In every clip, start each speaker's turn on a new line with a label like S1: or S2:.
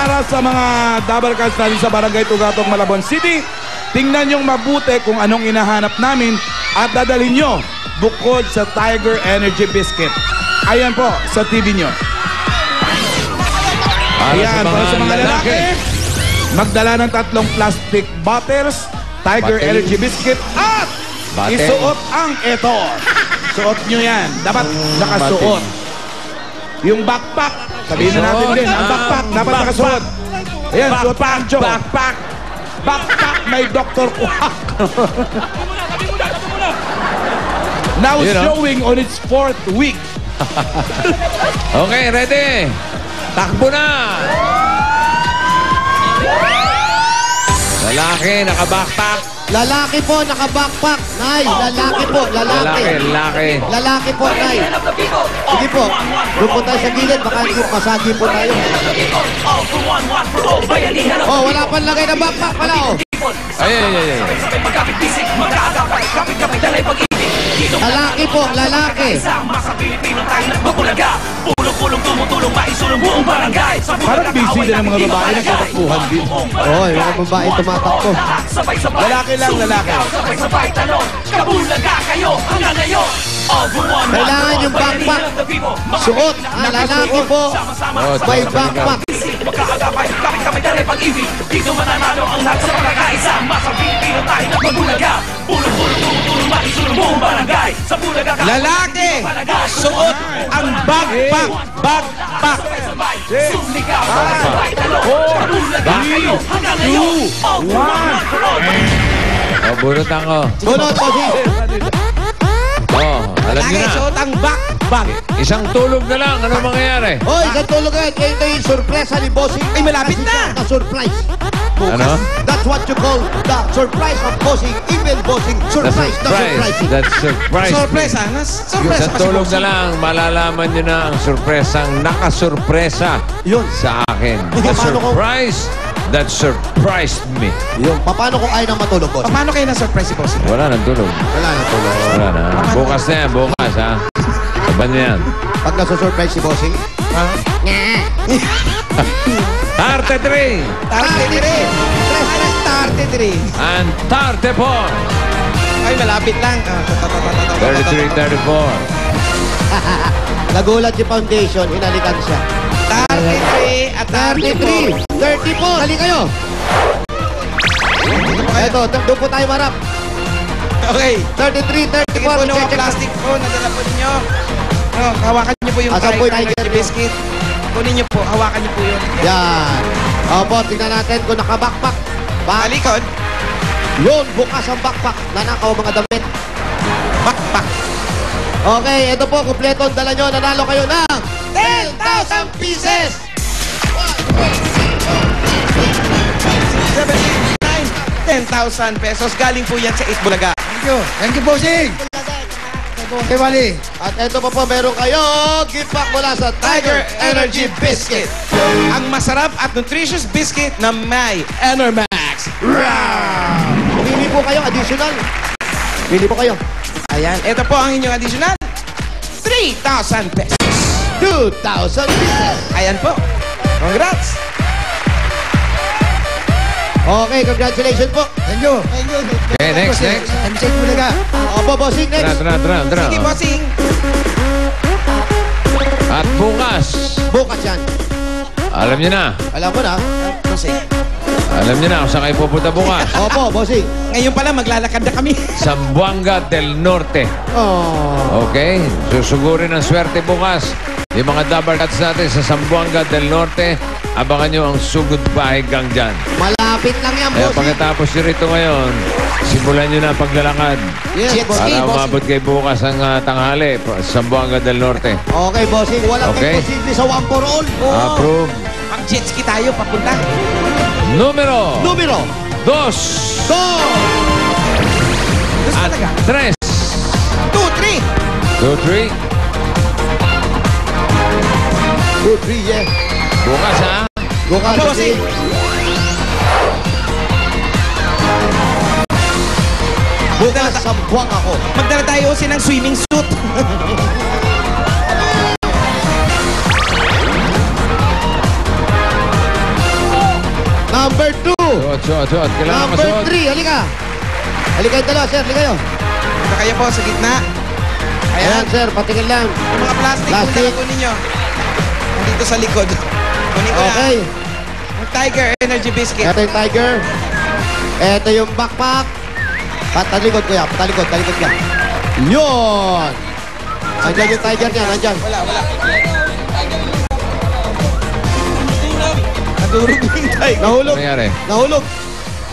S1: para sa mga double cards natin sa Barangay Tugatong, Malabon City. Tingnan nyo mabuti kung anong inahanap namin at dadalhin nyo bukod sa Tiger Energy Biscuit. Ayan po sa TV nyo. Ayan, para sa mga lalaki, magdala ng 3 plastic bottles, Tiger Energy Biscuit, at isuot ang ito. Suot nyo yan. Dapat nakasuot. Yung backpack, sabihin na natin din, ang backpack, dapat nakasuot. Ayan, suot Pancho. Backpack, may Dr. Quack. Now showing on its 4th week.
S2: Okay, ready? Takbo na! Lalaki, naka-backpack.
S3: Lalaki po, naka-backpack. Nay, lalaki po, lalaki. Lalaki po, Nay. Sige po, doon po tayo sa gilid. Baka masagi po tayo. Oh, wala pang lagay na backpack pala, oh.
S2: Ay.
S3: Lalaki po, lalaki.
S1: Parang busy din ang mga babae na katakbuhan din.
S3: Oo, yung mga babae tumatakbo.
S1: Lalaki lang, lalaki.
S3: Kailangan yung backpack. Suot, lalaki po. May backpack.
S4: Dito mananalo ang lahat sa pagkakaisa. Masa Pilipino tayo na magbulaga. Pulong-pulong maisulong buong barangay. Sa Bulaga ka.
S1: Lalaki, suot ang backpack. Backpack.
S4: Sumigaw, sabay talong. Bulaga kayo hanggang ngayon.
S2: 1. Oh, bunutan ko.
S3: Bunot po si.
S2: Oh, alam niyo na.
S1: Suot ang backpack.
S2: Isang tulog na lang. Ano mangyayari?
S3: Hoy, isang tulog ngayon. Ito yung surpresa ni Bossing.
S1: Ay, malapit na.
S3: Na-surprise.
S2: Ano?
S3: That's what you call the surprise of Bossing. Even Bossing. Surprise.
S2: That's surprise.
S1: Sorpresa. Sorpresa
S2: Sa tulog na lang, malalaman nyo na ang sorpresang nakasurpresa sa akin. The surprise that surprised me.
S3: Yung, paano kung ayaw na matulog, Bossing?
S1: Paano kayo na-surprise si Bossing?
S2: Wala nang tulog.
S3: Wala na tulog.
S2: Wala na. Bukas na yan, bukas ha. Saban niya yan.
S3: Pag nasusurprise si Bossing?
S2: Tarte 3.
S1: Tarte 3.
S2: And Tarte 4.
S1: Ay, malapit lang.
S2: 33-34.
S3: Nagulat si Foundation, hinalikan siya.
S1: Tarte 3 at Tarte 4.
S3: 34! Hali kayo! Eto, doon po tayo marap.
S1: Okay.
S3: 33, 34.
S1: Sige po, no, plastic po. Nadala po ninyo. No, hawakan niyo po yung Tiger Energy Biscuit. Kunin niyo po. Hawakan niyo po yun.
S3: Yan. Opo, tingnan natin kung naka-backpack.
S1: Balikod.
S3: Yun, bukas ang backpack. Nanakaw mga damit.
S1: Backpack.
S3: Okay, ito po, kumpleto. Dala nyo, nanalo kayo ng 10,000 pieces!
S1: 10,000 pesos. Galing po yan sa Itbulaga.
S5: Thank you, Bossing. Okay, Wally.
S3: At ito po, meron kayo gift pack mula sa Tiger Energy Biscuit.
S1: Ang masarap at nutritious biscuit na may Enermax.
S3: Pili po kayo, additional. Pili po kayo.
S1: Ayan, ito po ang inyong additional. 3,000 pesos.
S3: 2,000 pieces.
S1: Ayan po. Congrats.
S3: Okay, congratulations po.
S5: Thank you.
S2: Okay, next.
S5: MCH Bulaga.
S3: Opo, Bossing, next.
S2: Tara.
S1: Sige, bossing.
S2: At bukas,
S3: Bukas yan.
S2: alam niyo na.
S3: Alam mo na.
S1: Bossing.
S2: Alam niyo na kung saan kayo pupunta bukas.
S3: Opo, Bossing.
S1: Ngayon pala, maglalakad na kami.
S2: Zamboanga del Norte.
S3: Oh.
S2: Okay? Susugurin ang swerte bukas. Yung mga double cuts natin sa Zamboanga del Norte, abangan nyo ang sugod pahigang dyan.
S3: Malapit lang yan,
S2: Kaya
S3: Bossing.
S2: pagkatapos nyo rito ngayon, simulan nyo na ang paglalakad.
S3: Yes, Bossing.
S2: Para umabot kayo bukas ang tanghali sa Zamboanga del Norte.
S3: Okay, Bossing. Walang
S2: Okay.
S3: imposible sa one for all.
S2: Approve.
S1: Mag-jet ski tayo, papunta.
S2: Numero
S3: Numero
S2: 2
S3: 2.
S2: at 3.
S1: 2, 3.
S2: 2, 3.
S3: 2, 3, yeah.
S2: Bukas ha.
S3: Bukas,
S1: Bossing.
S3: Bukas, sambuang ako.
S1: Magdala tayo kasi ng swimming suit.
S3: Number 2.
S2: Suot. Kailangan
S3: Number
S2: masuot.
S3: 3. Halika. Halika yung dalawa, sir. Halika kayo.
S6: Ito kayo po sa gitna.
S3: Ayan,
S6: Ayan.
S3: sir. Patingin lang.
S6: Yung mga plastic,
S3: Plastic.
S6: kung kunin nyo. Dito sa likod. Kunin ko lang.
S3: Okay.
S6: Yung Tiger Energy Biscuit.
S3: Ito yung tiger. Ito yung backpack. Patalikod kuya. Patalikod ka. Yun. Nandiyan yung tiger niya. Nandiyan.
S6: Wala. Nadurog yung tiger.
S3: Nahulog.
S2: Ano nangyari?
S3: Nahulog.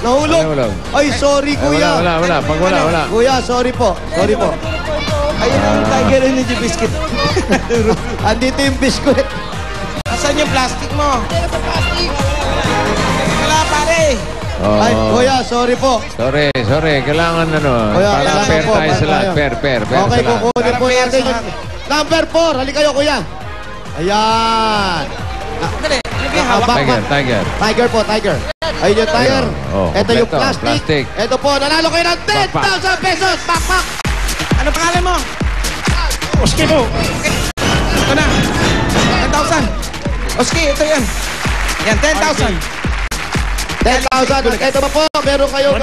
S2: Nahulog.
S3: Ay, sorry kuya.
S2: Wala. Pag wala.
S3: Kuya, sorry po.
S6: Ayun na yung Tiger Energy Biscuit.
S3: Andito yung biskuit.
S6: Asan yung plastic mo? Wala pare.
S3: Ay, kuya, sorry po.
S2: Sorry. Kailangan
S3: Kuya,
S2: para
S3: kailangan
S2: fair
S3: po,
S2: tayo sa lahat.
S3: tayo.
S2: Fair
S3: Okay,
S2: sa lahat.
S3: kukunin po
S6: Para fair
S3: natin
S6: sa
S3: yung number 4. Halika kayo, kuya. Ayan.
S6: Dali, ano ba yung hawak?
S3: Backpack.
S2: Tiger.
S3: Tiger po, tiger. Ayun yung tiger.
S2: Oh,
S3: Ito yung
S2: kompleto,
S3: plastic. Ito po, nanalo kayo ng 10,000 pesos. Backpack.
S6: Ano pangalan mo?
S4: Oski po.
S6: Ito na. 10,000. Oski, ito yan. Yan, 10,000.
S3: 10,000. At ito pa po, meron kayong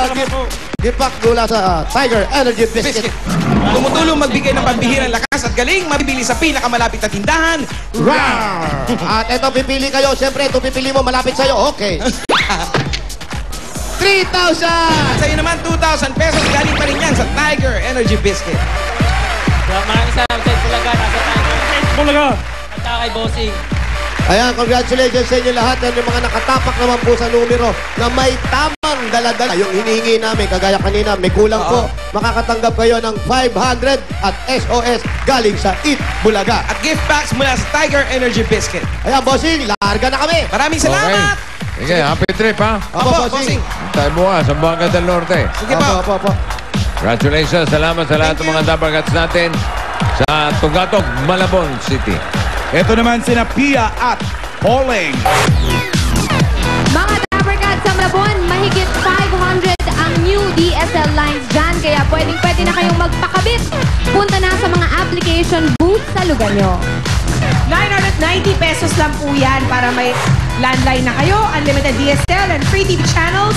S3: gift pack mula sa Tiger Energy Biscuit.
S6: Biscuit. Tumutulong magbigay ng pambihirang lakas at galing, mabibili sa pinakamalapit na tindahan.
S3: Rar! At ito, pipili kayo. Siyempre, ito pipili mo malapit sa'yo. Okay. 3,000!
S6: Sa'yo naman, 2,000 pesos. Galing pa rin yan sa Tiger Energy Biscuit.
S7: Maraming salamat sa Bulaga. Nasa tayo.
S4: Bulaga.
S7: At kay Bossing.
S3: Ayan, congratulations sa inyo lahat. Yan yung mga nakatapak naman po sa numero na may tamang daladala. Yung hinihingi namin, kagaya kanina, may kulang po. Makakatanggap kayo ng 500 at SOS galing sa Eat Bulaga.
S6: At gift packs mula sa Tiger Energy Biscuit.
S3: Ayan, bossing, larga na kami.
S6: Maraming salamat!
S2: Sige, happy trip ha.
S3: Opo, bossing.
S2: Tayo bukas sa Baga del Norte.
S6: Sige po.
S3: Opo.
S2: Congratulations. Salamat sa lahat ng mga Dabarkats natin sa Tugatog, Malabon City.
S1: Ito naman sina Pia at Pauling.
S8: Mga Dabarkats sa Malabon, mahigit 500 ang new DSL lines dyan. Kaya pwede na kayong magpakabit. Punta na sa mga application booth sa lugar nyo.
S9: 990 pesos lang po yan para may landline na kayo, unlimited DSL and free TV channels,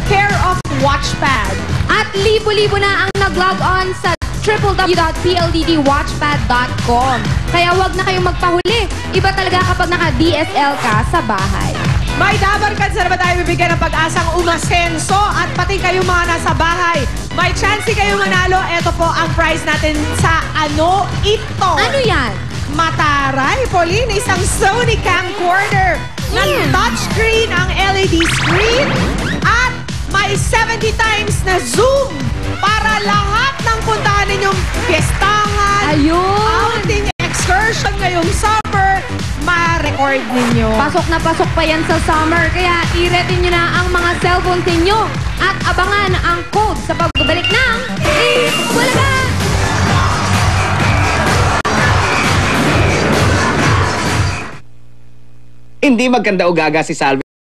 S9: pair of watchpad.
S8: At libo-libo na ang nag-log on sa www.plddwatchpad.com. Kaya wag na kayong magpahuli. Iba talaga kapag naka-DSL ka sa bahay.
S9: May Dabarkats na naman tayo bibigyan ng pag-asang umasenso at pati kayong mga nasa bahay. May chance kayong manalo. Ito po ang prize natin sa Ano Ito?
S8: Ano yan?
S9: Mataray, Pauline, isang Sony camcorder na touchscreen ang LED screen at may 70 times na zoom para lahat ng puntahan ninyong fiestahan, outing, excursion ngayong summer, ma-record ninyo.
S8: Pasok na pasok pa yan sa summer. Kaya i-ready nyo na ang mga cellphone ninyo at abangan ang code sa pagbabalik ng Eat Bulaga!
S10: Hindi magkanda o gaga si Salve